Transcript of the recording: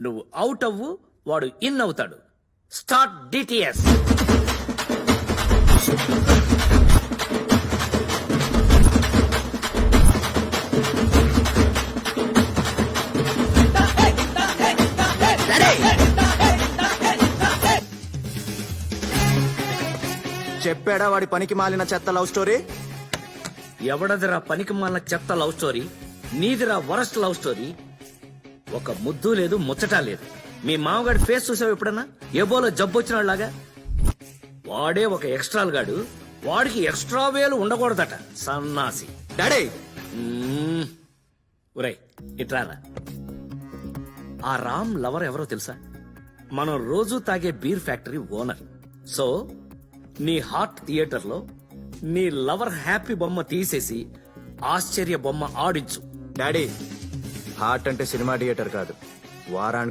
నువ్వు అవుట్ అవ్వు, వాడు ఇన్ అవుతాడు. Start DTS. చెప్పాడా వాడి పనికి మాలిన చెత్త లవ్ స్టోరీ? ఎవడదిరా పనికి మాలిన చెత్త లవ్ స్టోరీ? నీదిరా వరస్ట్ లవ్ స్టోరీ. ఒక ముద్దు లేదు, ముచ్చటా లేదు. మీ మామగాడి ఫేస్ చూసావు ఎప్పుడన్నా? ఎబోలో జబ్బు వచ్చినలాగా. వాడే ఒక ఎక్స్ట్రా గాడు. వాడికి ఎక్స్ట్రా వేలు ఉండకూడదట, సన్నాసి. డాడీ ఒరేయ్ ఇట్రారా. ఆ రామ్ లవర్ ఎవరో తెలుసా? మనం రోజు తాగే బీర్ ఫ్యాక్టరీ ఓనర్. సో నీ హార్ట్ థియేటర్ లో నీ లవర్ హ్యాపీ బొమ్మ తీసేసి ఆశ్చర్య బొమ్మ ఆడించు. డాడీ హార్ట్ అంటే సినిమా థియేటర్ కాదు, వారానికి